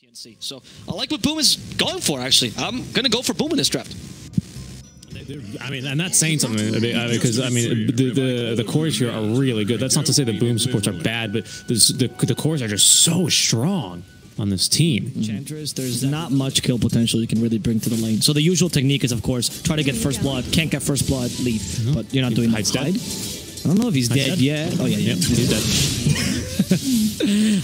TNC. So I like what Boom is going for, actually. I'm going to go for Boom in this draft. I mean, and that's saying something because I mean the cores here are really good. That's not to say the Boom supports are bad, but the cores are just so strong on this team. Enchantress, there's not much kill potential you can really bring to the lane. So the usual technique is, of course, try to get first blood. Can't get first blood, leave. But you're not doing hide. I don't know if he's dead yet. Oh yeah, he's dead.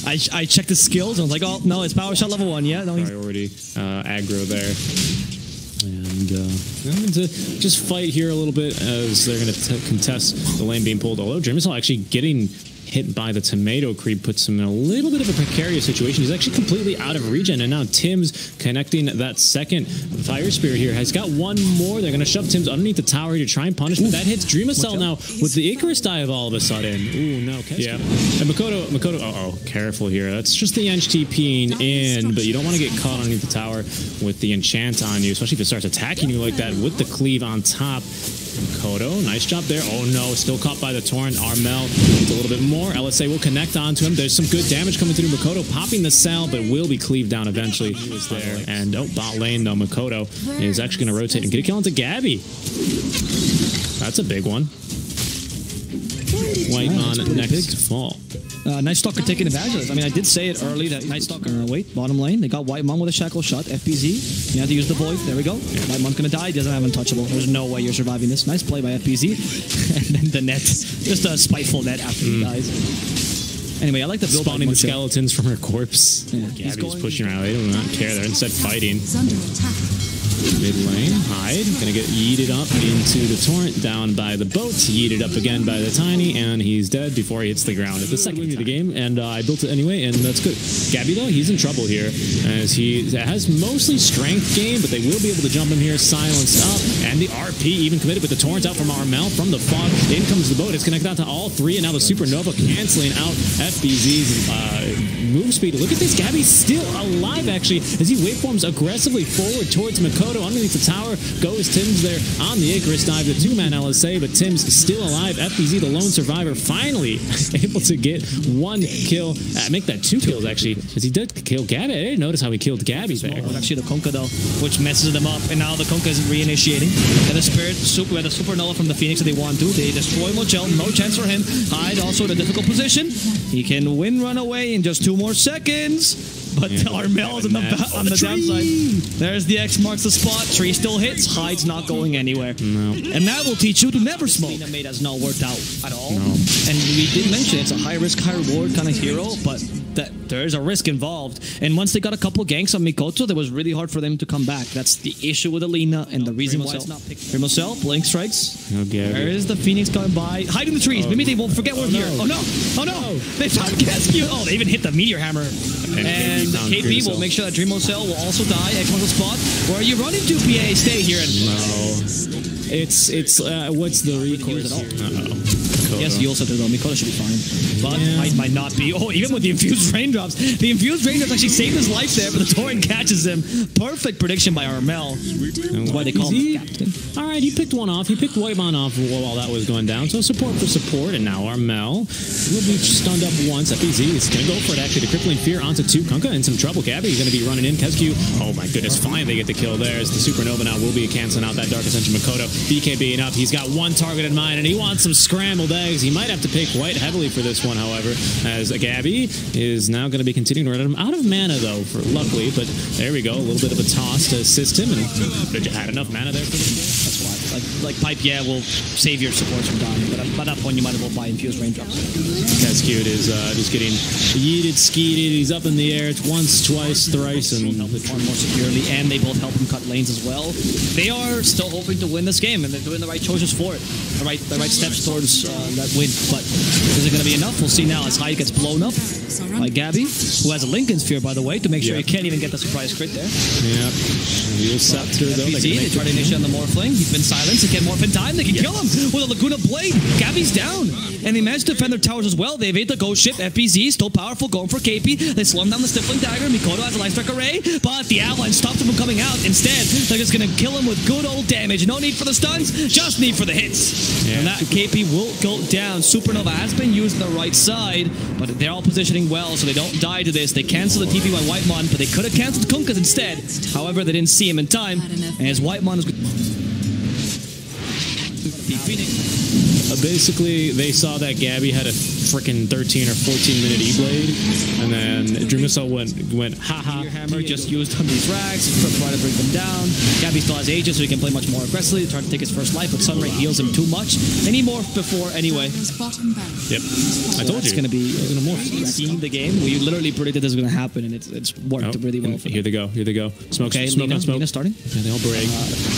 I checked his skills and I was like, oh no, it's power shot level 1. Yeah, no, he's priority aggro there. And I'm going to just fight here a little bit as they're going to contest the lane being pulled. Although Dreamcell actually getting hit by the tomato creep puts him in a little bit of a precarious situation. He's actually completely out of regen, and now Tim's connecting that second Fire Spirit here. Has got one more. They're going to shove Tim's underneath the tower to try and punish, but that hits Dreamcell now with the Icarus dive all of a sudden. Ooh, no. Yeah. And Makoto, uh-oh, careful here. That's just the Ench TPing in, but you don't want to get caught underneath the tower with the enchant on you, especially if it starts attacking you like that with the cleave on top. Makoto, nice job there. Oh no, still caught by the torrent. Armel needs a little bit more. LSA will connect onto him. There's some good damage coming through Makoto, popping the cell, but will be cleaved down eventually. He was there. And bot lane though, Makoto is actually going to rotate and get a kill into Gabby. That's a big one. White on next fall. Night Stalker taking advantage of this. I mean, I did say it early that Night Stalker... wait, bottom lane. They got White Mom with a shackle shot. FPZ. You have to use the Void. There we go. Yeah. White Mom's going to die. He doesn't have Untouchable. There's no way you're surviving this. Nice play by FPZ. And then the net. Just a spiteful net after he dies. Anyway, I like the build. Spawning the skeletons from her corpse. Yeah. Gabby's pushing around. They do not care. They're instead fighting. Mid lane, hide, gonna get yeeted up into the torrent, down by the boat, yeeted up again by the tiny, and he's dead before he hits the ground at the second of the game, and I built it anyway, and that's good. Gabby, though, he's in trouble here, as he has mostly strength game, but they will be able to jump him here, silenced up, and the RP even committed with the torrent out from Armel, from the fog, in comes the boat, it's connected out to all three, and now the Supernova canceling out FBZ's move speed. Look at this, Gabby's still alive, actually, as he waveforms aggressively forward towards Makoto. Underneath the tower goes Tim's there on the Icarus dive, the 2-man LSA, but Tim's still alive. FBZ, the lone survivor, finally able to get one kill, make that 2 kills actually, as he did kill Gabby. I didn't notice how he killed Gabby there. Actually the Kunkka though, which messes them up, and now the Kunkka is reinitiating. And the Spirit, the Supernova from the Phoenix that they want to, they destroy Mochel, no chance for him. Hyde also in a difficult position. He can run away in just 2 more seconds. But Armel's on the downside. There's the X marks the spot. Tree still hits. Hyde's not going anywhere. No. And that will teach you to never smoke. Mate has not worked out at all. No. And we did mention it's a high risk, high reward kind of hero, but there is a risk involved. And once they got a couple ganks on Mikoto, it was really hard for them to come back. That's the issue with Alina and the reason why it's not picked. Primocell, Blink strikes. Okay. There is the Phoenix coming by. Hide in the trees. Maybe they won't forget we're here. Oh no! Oh no! They found Cascue. Oh, they even hit the Meteor Hammer. And KP will make sure that Dreamcell will also die. X on the spot. Where are you running to, PA? Stay here. No. It's what's the recourse here? Yes, you also do though. Mikoto should be fine. But Hyde might not be. Oh, even with the infused raindrops. The infused raindrops actually saved his life there, but the torrent catches him. Perfect prediction by Armel. That's why they call him captain. Alright, he picked one off. He picked Whitemon off while that was going down. So support for support, and now Armel will be stunned up once. FBZ is going to go for it, actually. The crippling fear onto 2. Kunkka in some trouble. Gabby is going to be running in. Kescu, oh my goodness, finally they get the kill there. As the Supernova now will be canceling out that Dark Ascension. Makoto, BKBing up. He's got one target in mind, and he wants some scrambled eggs. He might have to pay quite heavily for this one, however, as Gabby is now going to be continuing to run him out of mana, though, luckily. But there we go, a little bit of a toss to assist him, and had enough mana there for him. That's why. Like Pipe, will save your supports from dying, but by that point you might as well buy infused raindrops. Cascue is just getting yeeted, skeeted. He's up in the air. It's once, twice, thrice, and far more securely, and they both help him cut lanes as well. They are still hoping to win this game, and they're doing the right choices for it. The right steps towards that win. But is it going to be enough? We'll see now as Hyde gets blown up by Gabby, who has a Lincoln Sphere, by the way, to make sure he can't even get the surprise crit there. Yeah. Wheel Scepter, though. They try to initiate on the Morphling. He's been silenced silence. They can morph in time. They can kill him with a Laguna Blade. Gabby's down. And they managed to defend their towers as well. They evade the Ghost Ship. FBZ still powerful, going for KP. They slow him down the Stifling Dagger. Mikoto has a Life Strike Array, but the Avalanche stops him from coming out. Instead, they're just going to kill him with good old damage. No need for the stuns, just need for the hits. Yeah. And that KP will go down. Supernova has been used on the right side, but they're all positioning well, so they don't die to this. They cancel the TP by Whitemon, but they could have canceled Kunkkas instead. However, they didn't see him in time, and as Whitemon is... Basically, they saw that Gabby had a freaking 13 or 14-minute E-Blade, and then Dreamcell went haha. Your hammer just used on these racks to try to bring them down. Gabby still has Aegis, so he can play much more aggressively, try to take his first life, but Sunray heals him too much. And he morphed before anyway. Yep. I told you. It's going to be seeing the game. We literally predicted this was going to happen, and it's worked really well for them. Here they go. Here they go. Smoke, okay, smoke Lina, on smoke. Lina starting. Yeah, they all break.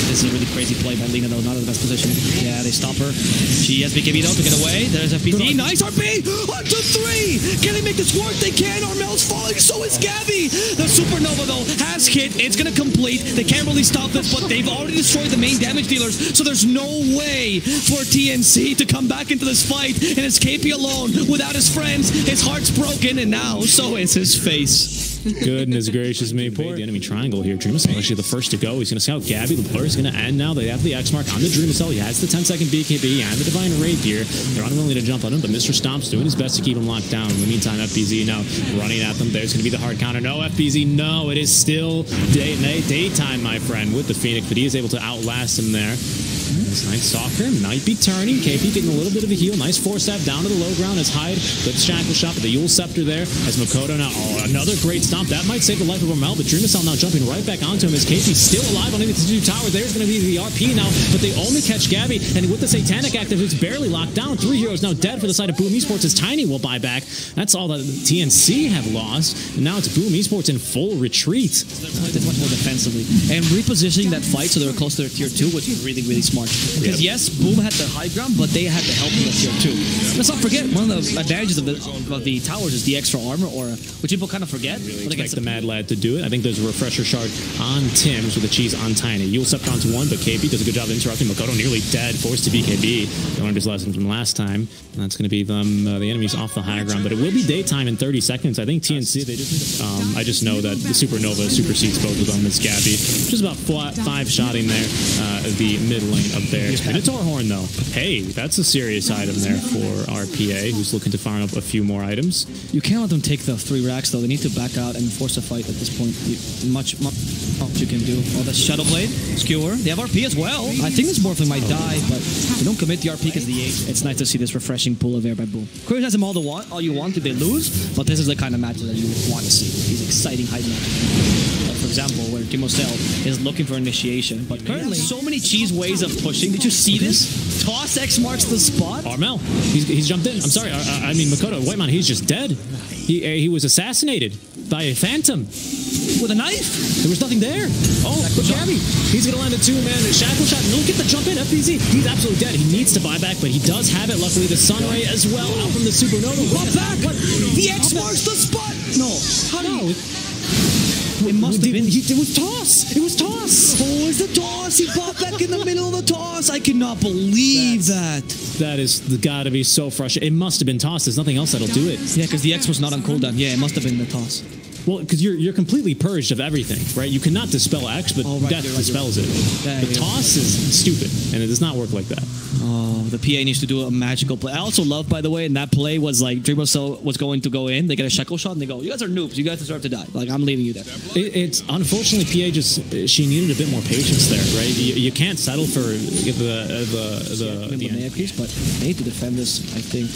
This is a really crazy play by Lina, though. Not in the best position. Yeah, they stop her. She has BKB, though, to get away. There's FPZ. Nice RP! 1, 2, 3! Can they make this work? They can. Armel's falling. So is Gabby. The Supernova, though, has hit. It's going to complete. They can't really stop this, but they've already destroyed the main damage dealers, so there's no way for TNC to come back into this fight, and it's KP alone without his friends. His heart's broken, and now so is his face. Goodness gracious me. Poor the enemy triangle here. Dreamcell actually the first to go. He's going to scout Gabby. The blur is going to end now. They have the X mark on the Dreamcell. He has the 10-second BKB and the Devine Rapier. They're unwilling to jump on him, but Mr. Stomp's doing his best to keep him locked down. In the meantime, FBZ now running at them. There's going to be the hard counter. No, FBZ, no. It is still daytime, my friend, with the Phoenix, but he is able to outlast him there. Nice soccer, might be turning. KP getting a little bit of a heal. Nice force stab down to the low ground as Hyde. Good shackle shot with the Yule Scepter there. As Makoto now, another great stomp. That might save the life of Armel, but Dreamcell now jumping right back onto him as KP's still alive on the 2 tower. There's going to be the RP now, but they only catch Gabby. And with the Satanic active, it's barely locked down. 3 heroes now dead for the side of Boom Esports as Tiny will buy back. That's all that TNC have lost. And now it's Boom Esports in full retreat. It's much more defensively. And repositioning that fight so they were close to their tier 2 was really, really smart. Because yes, Boom had the high ground, but they had the help in the tier 2. Let's not forget, one of the advantages of the towers is the extra armor aura, which people kind of forget. Really expect the Mad Lad to do it. I think there's a refresher shard on Tim's with the cheese on Tiny. Yule Scepter onto one, but KP does a good job interrupting. Makoto nearly dead, forced to BKB. They learned his lesson from last time. And that's going to be them, the enemies off the higher ground, but it will be daytime in 30 seconds. I think TNC, they just I just know that the Supernova supersedes both of them. It's Gabby, just about 5-shotting there, the mid lane up there. Minotaur Horn, though. Hey, that's a serious item there for our PA, who's looking to farm up a few more items. You can't let them take the 3 racks, though. They need to back out and force a fight at this point. Much you can do. Oh, that's Shadow Blade, Skewer. They have RP as well. I think this Morphling might die, but they don't commit the RP because the 8. It's nice to see this refreshing pool of air by Boom. Queers has them all you want if they lose, but this is the kind of matches that you want to see. These exciting hype matches. For example, where Timocell is looking for initiation, but currently so many cheese ways of pushing. Did you see this? Toss X marks the spot. Armel, he's jumped in. I'm sorry, I mean Makoto, Whitemon, he's just dead. He was assassinated by a phantom. With a knife? There was nothing there. Oh, but Gabby, he's going to land a 2-man shackle shot. No, get the jump in, FBZ. He's absolutely dead. He needs to buy back, but he does have it. Luckily, the Sunray as well out from the Supernova. What back? What? The X marks the spot. No. How do you... It must have been... It was toss. It was toss. Oh, it's the toss. He popped back in the middle of the toss. I cannot believe that. That is gotta be so frustrating. It must have been tossed. There's nothing else that'll do it. Yeah, because the X was not on cooldown. Yeah, it must have been the toss. Well, because you're completely purged of everything, right? You cannot dispel X, but death dispels it. The toss is stupid, and it does not work like that. Oh, the PA needs to do a magical play. I also love, by the way, and that play was like Dreamcell was going to go in. They get a shackle shot, and they go, "You guys are noobs. You guys deserve to die. Like I'm leaving you there." It's unfortunately PA she needed a bit more patience there, right? You can't settle for the piece, but they need to defend this. I think.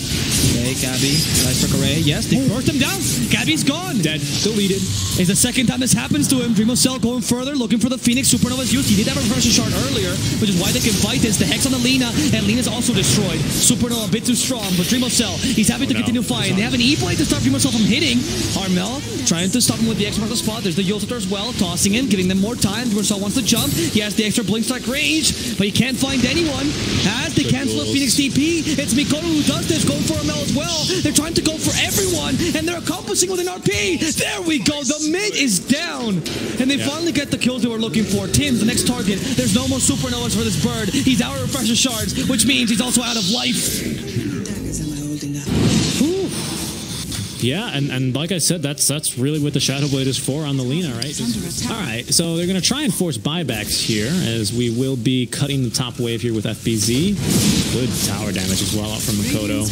Okay, Gabby, nice trick array. Yes, they burst him down. Gabby's gone. Dead. Deleted. It's the second time this happens to him. Dreamcell going further, looking for the Phoenix Supernova's used. He did have a refresher shard earlier, which is why they can fight this. The Hex on the Lina, and Lina's also destroyed. Supernova a bit too strong, but Dreamcell, he's happy to continue fighting. They have an E-Blade to stop Dreamcell from hitting. Armel trying to stop him with the X mark the spot. There's the Yule Scepter as well, tossing in, giving them more time. Dreamcell wants to jump. He has the extra Blink Strike range, but he can't find anyone. As they cancel the Phoenix TP, it's Mikoto who does this, going for Armel as well. They're trying to go for everyone, and they're accomplishing with an RP. There we we go. The mid is down. And they finally get the kills they were looking for. Tim's the next target. There's no more supernovas for this bird. He's out of refresher shards, which means he's also out of life. Yeah, and like I said, that's really what the Shadow Blade is for on the Lina, right? All right, so they're going to try and force buybacks here, as we will be cutting the top wave here with FBZ. Good tower damage as well out from Makoto.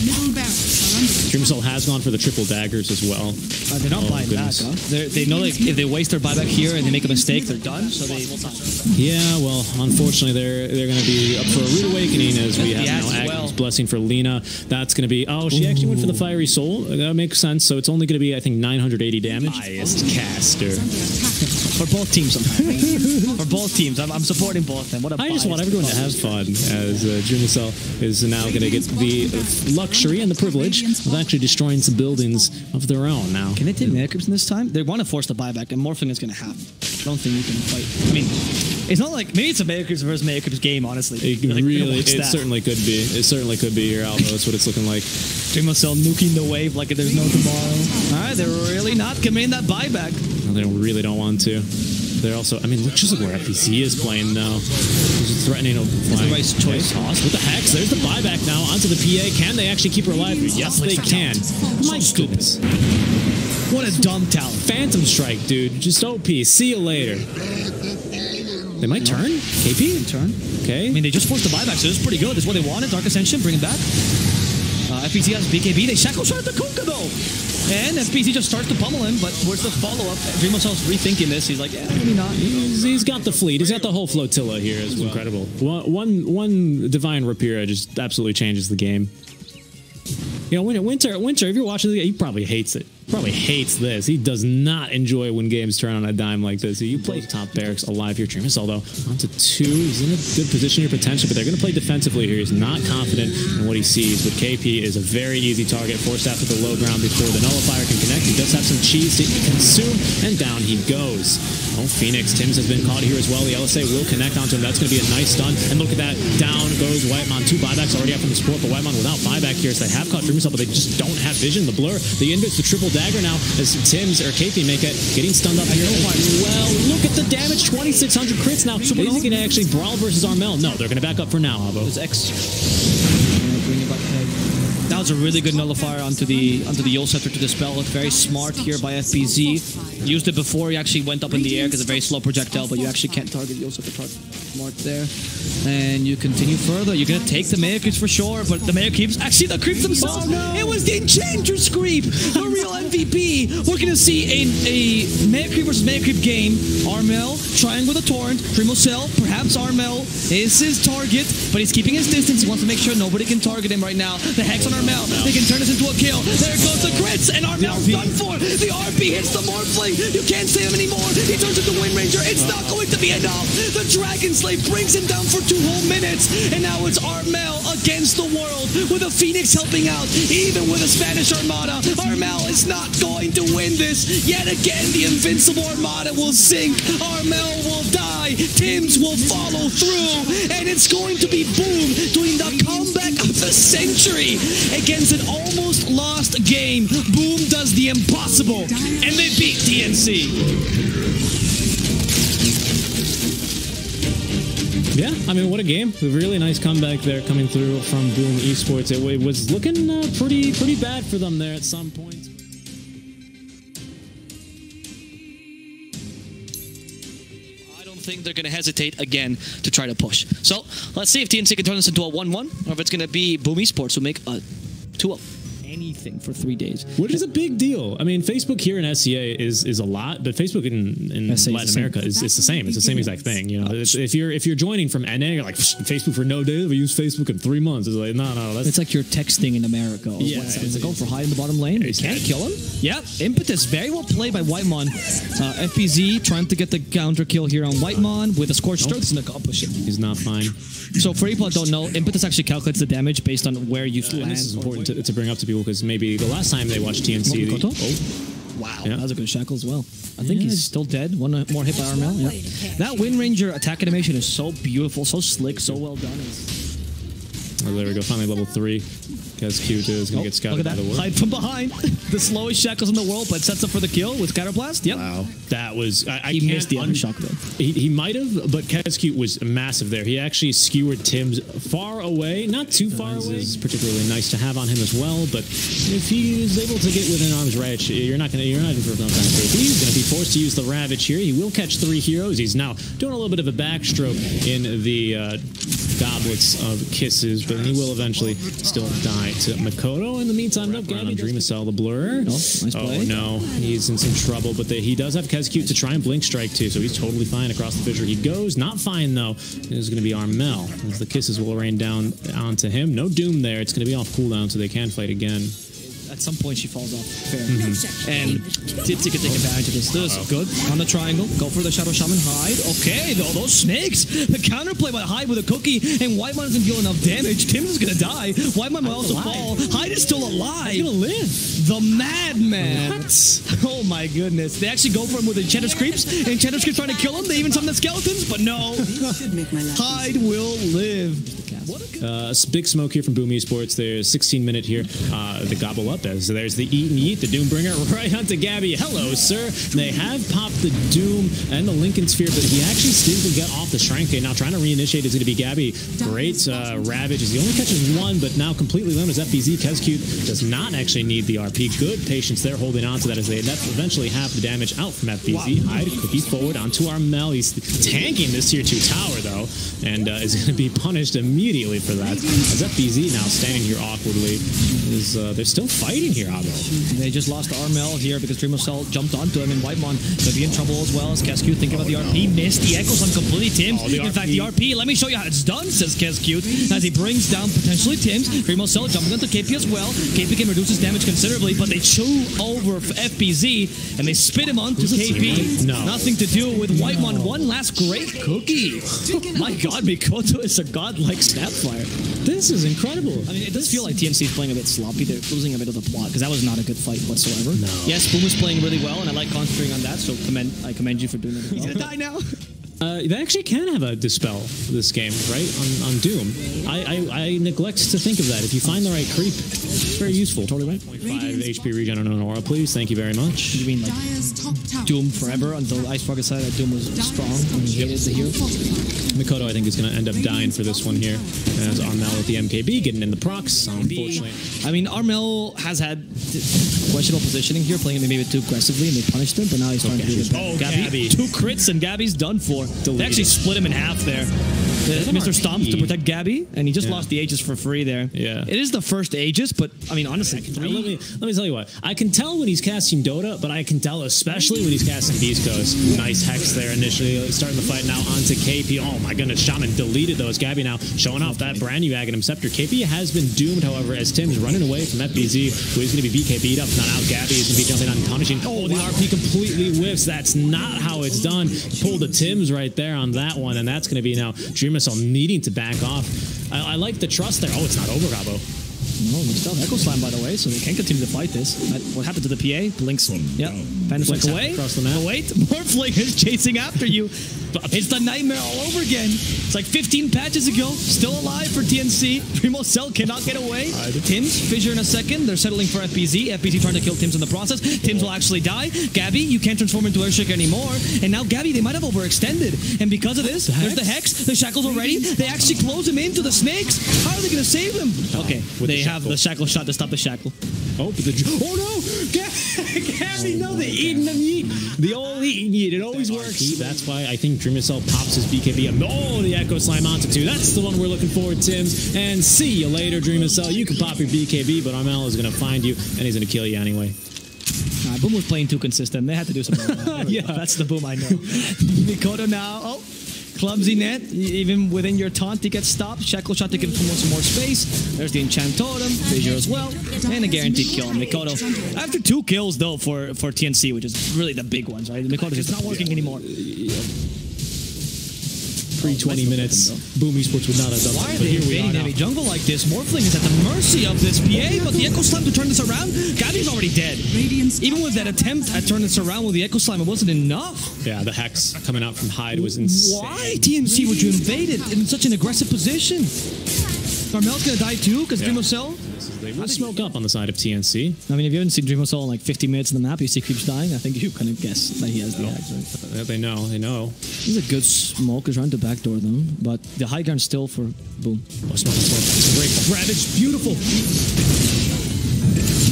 Dreamcell has gone for the triple daggers as well. They're not buying back, huh? They know like if they waste their buyback here and they make a mistake, they're done. So they will not. Yeah, well, unfortunately, they're going to be up for a rude awakening as we have now Agnes Blessing for Lina. That's going to be... Oh, she actually went for the Fiery Soul. That makes sense. So it's only going to be, I think, 980 damage. Highest caster. For both teams, sometimes. For both teams. I'm supporting both of them. What a I just want everyone to have fun, as Dreamcell is now going to get the luxury and the privilege of actually destroying some buildings of their own now. Can they take mana creeps in this time? They want to force the buyback, and Morphling is going to happen. I don't think you can fight. I mean, it's not like... Maybe it's a mana creeps versus mana creeps game, honestly. It certainly could be. It certainly could be here, Albo. That's what it's looking like. Dreamcell nuking the wave like there's no tomorrow. All right, they're really not committing that buyback. No, they really don't want to. They're also... I mean, look just where FPC is playing now. He's threatening to fly. The right choice. Toss with the Hex. There's the buyback now onto the PA. Can they actually keep her alive? Yes, they can. My goodness. What a dumb talent. Phantom Strike, dude. Just OP. See you later. They might turn? KP? Turn. Okay. I mean, they just forced the buyback, so it's pretty good. It's what they wanted. Dark Ascension, bring it back. FPC has BKB. They shackle shot the Kunkka, though. And FPC just starts to pummel him, but where's the follow-up? Dreamcell's rethinking this. He's like, yeah, maybe not. He's got the fleet. He's got the whole flotilla here as well. Incredible. One Devine Rapier just absolutely changes the game. You know, Winter, if you're watching the game, he probably hates it. Probably hates this. He does not enjoy when games turn on a dime like this. You play top barracks alive here. Dreamcell, though, onto 2. He's in a good position here potentially, but they're going to play defensively here. He's not confident in what he sees, but KP is a very easy target. Forced after the low ground before the nullifier can connect. He does have some cheese to consume, and down he goes. Oh, Phoenix. Tim's has been caught here as well. The LSA will connect onto him. That's going to be a nice stun. And look at that. Down goes Whitemon. 2 buybacks already out from the Sport, but Whitemon without buyback here. So they have caught Dreamcell, but they just don't have vision. The blur, the invis, the triple dagger now as Tim's or KP make it. Getting stunned up here as well. Look at the damage. 2,600 crits now. So is he going to actually brawl versus Armel? No, they're going to back up for now, Avo. There's X. Bring it back ahead. That was a really good nullifier onto the Yule Scepter to dispel it. Very smart here by FBZ. Used it before he actually went up in the air because it's a very slow projectile, but you actually can't target Yule Scepter. Smart there. And you continue further. You're going to take the Maya Creeps for sure, but the Maya Creeps, actually the Creeps themselves. Oh, no. It was the Enchantress Creep, the real MVP. We're going to see a Maya Creep versus Maya Creep game. Armel trying with a Torrent. Dreamcell, perhaps Armel is his target, but he's keeping his distance. He wants to make sure nobody can target him right now. The Hex on Armel. They can turn this into a kill. There goes the crits, and Armel's done for. The RP hits the Morphling. You can't save him anymore. He turns into Wind Ranger. It's not going to be enough. The Dragon Slave brings him down for 2 whole minutes, and now it's Armel against the world with a Phoenix helping out, even with a Spanish Armada. Armel is not going to win this. Yet again, the Invincible Armada will sink. Armel will die. Tims will follow through, and it's going to be Boom doing the comeback of the century against an almost lost game. Boom does the impossible, and they beat TNC. Yeah, I mean, what a game. A really nice comeback there coming through from Boom Esports. It was looking pretty bad for them there at some point. I don't think they're going to hesitate again to try to push. So let's see if TNC can turn this into a 1-1, or if it's going to be Boom Esports who make a 2-0. Anything for 3 days. Which is a big deal. I mean, Facebook here in SCA is a lot, but Facebook in Latin America is the same. It's the same exact thing. You know, if you're joining from NA, you're like, Facebook for no data. We use Facebook in 3 months. It's like, no. It's like you're texting in America. Yeah, it's like, go for high in the bottom lane. You can't kill him. Yeah, Impetus very well played by Whitemon. FBZ trying to get the counter kill here on Whitemon with a Scorched Earth. Doesn't accomplish it. He's not fine. So for people that don't know, Impetus actually calculates the damage based on where you land. And this is important to bring up to people because maybe the last time they watched TNC... Wow, yeah. That was a good shackle as well. I think he's still dead. One more hit by Armel. Yeah. That Wind Ranger attack animation is so beautiful, so slick, so well done. Oh, there we go. Finally level 3. Cute is going to get scouted look at by that. the ward. Hide from behind. The slowest shackles in the world, but sets up for the kill with Scatterblast. Yep. Wow. That was... He missed the other shock, though. He might have, but Cute was massive there. He actually skewered Tim's far away. Not too far away. Is particularly nice to have on him as well, but if he is able to get within arm's reach, you're not in for enough time. He's going to be forced to use the Ravage here. He will catch 3 heroes. He's now doing a little bit of a backstroke in the goblets of kisses, but he will eventually still die to Mikoto. In the meantime, no Gabby. Dreamacell the blur. Nice play. Oh no, he's in some trouble, but he does have Cute to try and blink strike too, so he's totally fine. Across the fissure he goes. Not fine though. It is going to be Armel, as the kisses will rain down onto him. No Doom there. It's going to be off cooldown, so they can fight again. At some point, she falls off. Fair. And TNC can take advantage of this. This is good. On the triangle. Go for the Shadow Shaman. Hide. Okay, though, those snakes. The counterplay by Hide with a cookie. And Whitemon doesn't deal enough damage. Tim's is going to die. Whitemon will also fall. Hide is still alive. He's going to live. The Madman. What? Oh, my goodness. They actually go for him with Enchantress Creeps. Enchantress Creeps trying to kill him. They even summon the skeletons. But no. Hide will live. Big smoke here from Boom Esports. There's 16-minute here. The gobble up as there's the eat and yeet, the Doombringer right onto Gabby. Hello, sir. They have popped the Doom and the Lincoln Sphere, but he actually still will get off the Shrink. Now trying to reinitiate is going to be Gabby. Great Ravage as he only catches 1, but now completely limited as FBZ. Cute does not actually need the RP. Good patience there holding on to that as they eventually have the damage out from FBZ. Hide cookie forward onto Armel. He's tanking this tier 2 tower though, and is going to be punished immediately for that. As FBZ now standing here awkwardly. They're still fighting here, Abo. They just lost Armel here because Dreamacell jumped onto him, and Whitemon could be in trouble as well as Cute thinking about the RP. Missed the Echo Slam completely. Tim's. In fact, the RP, let me show you how it's done, says Cute, as he brings down potentially Tim's. Dreamacell jumping onto KP as well. KP can reduce his damage considerably, but they chew over FBZ, and they spit him onto KP. No. Nothing to do with Whitemon. One last great cookie. My God, Mikoto is a godlike Snapfire. This is incredible. I mean, it does feel like TNC is playing a bit sloppy. They're losing a bit of the plot because that was not a good fight whatsoever. No. Yes, Boom is playing really well, and I like concentrating on that, so I commend you for doing it. He's gonna die now. They actually can have a dispel this game, right? On Doom. I neglect to think of that. If you find the right creep, it's very useful. Totally right. 0.5 HP regen on an aura, please. Thank you very much. You mean like Doom forever until Ice Frog decided that Doom was strong and he hated the hero? Mikoto, I think, is going to end up dying for this one here. As Armel with the MKB getting in the procs, unfortunately. I mean, Armel has had questionable positioning here, playing maybe a bit too aggressively, and they punished him, but now he's trying to do it. Gabby. 2 crits, and Gabby's done for. They actually split him in half there. Mr. Stomps to protect Gabby, and he just lost the Aegis for free there. Yeah. It is the first Aegis, but, I mean, honestly, let me tell you what. I can tell when he's casting Dota, but I can tell especially when he's casting East Coast. Nice Hex there initially, starting the fight now onto KP. Oh my goodness, Shaman deleted those. Gabby now showing off that brand new Aghanim Scepter. KP has been doomed, however, as Tim's running away from FBZ, who is going to be BKB'd up. Now Gabby is going to be jumping on and punishing. Oh, the RP completely whiffs. That's not how it's done. Pulled the Tims right there on that one, and that's going to be now Dreamacell needing to back off. I like the trust there. Oh, it's not over, Gabo. No, we still have Echo Slam, by the way, so they can continue to fight this. What happened to the PA? Blinks. Yep. Panic away. Across the map. But wait, Morphling is chasing after you. It's the nightmare all over again. It's like 15 patches ago. Still alive for TNC. Dreamacell cannot get away. Tims, Fissure in a second. They're settling for FBZ. FBZ trying to kill Tims in the process. Tims will actually die. Gabby, you can't transform into Earthshaker anymore. And now Gabby, they might have overextended. And because of this, there's the Hex. The Shackle's already. They actually close him into the snakes. How are they going to save him? Okay, they have the Shackle shot to stop the Shackle. Oh, but oh no! Gabby, no, the eat and the yeet. The old eat and yeet. It always works. That's why I think Dreamacell pops his BKB. Oh, the Echo Slime onto 2. That's the one we're looking for, Tims. And see you later, Dreamacell. You can pop your BKB, but Armel is going to find you, and he's going to kill you anyway. Boom was playing too consistent. They had to do something. Yeah, that's the Boom I know. Mikoto now. Oh. Clumsy net, even within your taunt, he gets stopped. Shackle shot to give him some more space. There's the enchant totem, Fissure as well, and a guaranteed kill. Mikoto, after 2 kills though for TNC, which is really the big ones, right? Mikoto is not working anymore. Pre-20 minutes, Boom Esports would not have done that. Why are they invading heavy jungle like this? Morphling is at the mercy of this PA, but the Echo Slam to turn this around, Gabby's already dead. Even with that attempt at turning this around with the Echo Slam, it wasn't enough. Yeah, the Hex coming out from Hyde was insane. Why, TNC, would you invade it in such an aggressive position? Armel's gonna die too, because Dreamacell? they will smoke up on the side of TNC. I mean, if you haven't seen Dreamosol in like 50 minutes in the map, you see keeps dying. I think you kind of guess that he has the axe, right? They know. This is a good smoke. He's trying to backdoor them, but the high ground still for boom. Oh, smoke. It's great. Ravage, beautiful.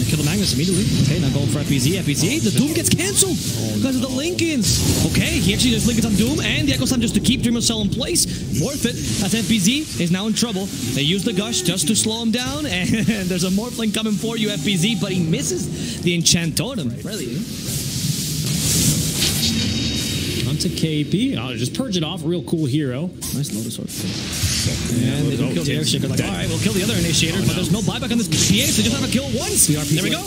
Kill the Magnus immediately. Okay, now going for FPZ. The Doom gets cancelled because of the Lincolns. Okay, he actually just Lincolns on Doom and the Echo Slam just to keep Dreamosol in place. Worth it. As FPZ is now in trouble. They use the Gush just to slow him down, and there's a Morphling coming for you, FPZ, but he misses the Enchant Totem. Really? Onto KP. I'll just purge it off. Real cool hero. Nice Lotus Sword. And they don't kill the Initiator. Like, alright, we'll kill the other Initiator, but there's no buyback on this PA, so they just have to kill once. There we go.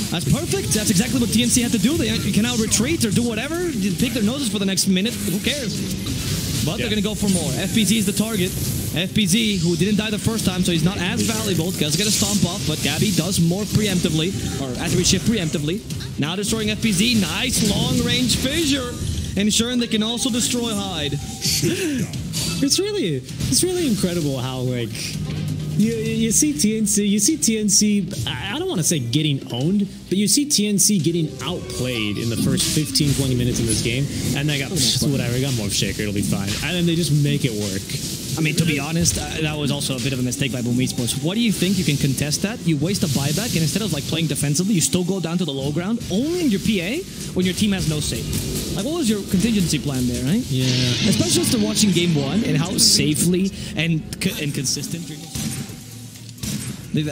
That's perfect. That's exactly what TNC had to do. They can now retreat or do whatever. Pick their noses for the next minute. Who cares? But they're going to go for more. FPZ is the target. FPZ, who didn't die the first time, so he's not as valuable. Does get a stomp off, but Gabby does more preemptively, or attribute shift preemptively. Now destroying FPZ. Nice long-range fissure, ensuring they can also destroy Hyde. It's really incredible how, like, you see TNC, I don't want to say getting owned, but you see TNC getting outplayed in the first 15-20 minutes in this game, and they got, whatever, they got Morph Shaker, it'll be fine. And then they just make it work. I mean, to be honest, that was also a bit of a mistake by Boom Esports. What do you think you can contest that? You waste a buyback, and instead of like playing defensively, you still go down to the low ground, only in your PA, when your team has no save. Like, what was your contingency plan there, right? Yeah. Especially after watching game one and how safely and consistent.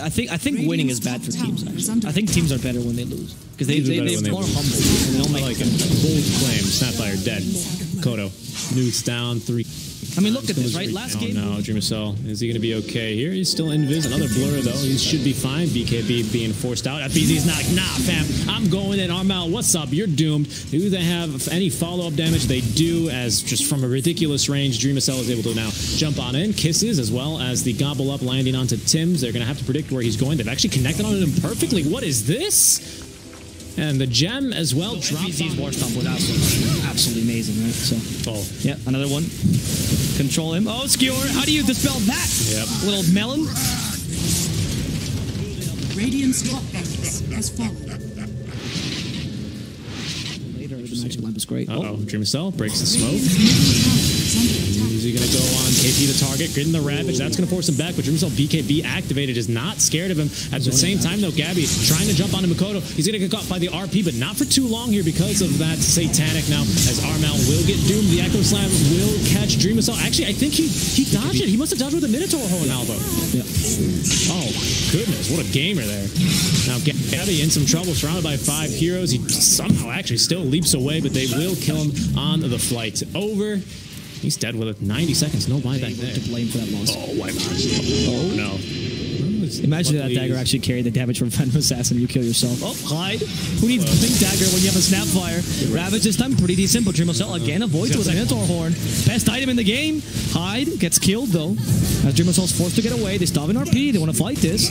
I think winning is bad for teams, actually. I think teams are better when they lose. Because they're more humble. And they don't make like a bold claim. Snapfire dead. Kodo. Nukes down 3. I mean, look at this, right? Last game. No, Dreamosol. Is he going to be okay here? He's still invis. Another blur, though. He should be fine. BKB being forced out. FBZ's not like, nah, fam. I'm going in. Armal, what's up? You're doomed. Do they have any follow-up damage? They do, as just from a ridiculous range, Dreamosol is able to now jump on in. Kisses, as well as the gobble up landing onto Tim's. They're going to have to predict where he's going. They've actually connected on him perfectly. What is this? And the gem as well dropped. FBZ's War Stomp was absolutely amazing, right? So, yeah, another one. Control him. Oh, Skewer, how do you dispel that? Yep. Little melon. Radiant's top barracks has fallen. Later, the magic lamp is great. Dreamosol breaks the smoke. Is he going to go on KP the target, getting the Ravage? That's going to force him back, but Dreamosol BKB activated is not scared of him. At the same time, though, Gabby trying to jump onto Makoto. He's going to get caught by the RP, but not for too long here because of that Satanic now, as Armal will get doomed. The Echo Slam will catch Dreamosol. Actually, I think he dodged it. He must have dodged with a Minotaur Horn, Albo. Yeah. Oh, goodness. What a gamer there. Now, Gabby in some trouble, surrounded by 5 heroes. He somehow actually still leaps away, but they will kill him on the flight over. He's dead with it. 90 seconds, no buyback there. To blame for that loss. Oh, why not? Oh, no. Imagine that dagger actually carried the damage from Phantom Assassin. You kill yourself. Oh, Hyde. Who needs Blink Dagger when you have a Snapfire? Ravage this time, pretty decent, but Dreamosol again avoids with a Minotaur Horn. Best item in the game. Hyde gets killed, though. As Dreamosol's forced to get away. They stop in RP. They want to fight this.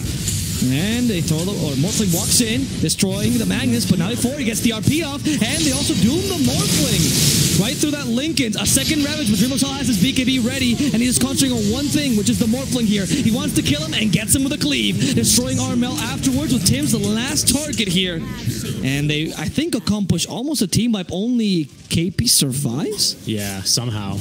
And they throw the, or Morphling walks in, destroying the Magnus, but now before he gets the RP off, and they also doom the Morphling right through that Lincoln. A second Ravage, but Dreamosol has his BKB ready, and he's concentrating on one thing, which is the Morphling here. He wants to kill him and gets him with a cleave, destroying Armel afterwards with Tim's the last target here. And they, I think, accomplish almost a team wipe. Only KP survives? Yeah, somehow.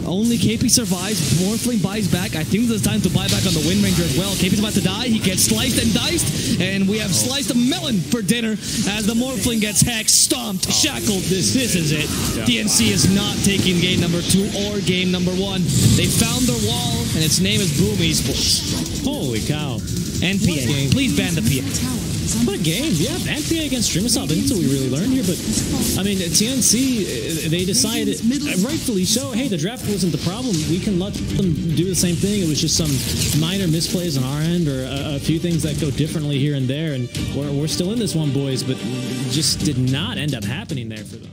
Only KP survives. Morphling buys back. I think there's time to buy back on the Wind Ranger as well. KP's about to die. He gets sliced and diced, and we have sliced a melon for dinner as the Morphling gets hexed, stomped, shackled. This is it. TNC is not taking game number 2 or game number 1. They found their wall, and its name is Boom Esports. Holy cow. NPA. Please ban the PA. What a game. Yeah, NPA against Dreamosol. That's what we really learned here. But, I mean, TNC, they decided, rightfully so, hey, the draft wasn't the problem. We can let them do the same thing. It was just some minor misplays on our end or a few things that go differently here and there. And we're still in this one, boys, but just did not end up happening there for them.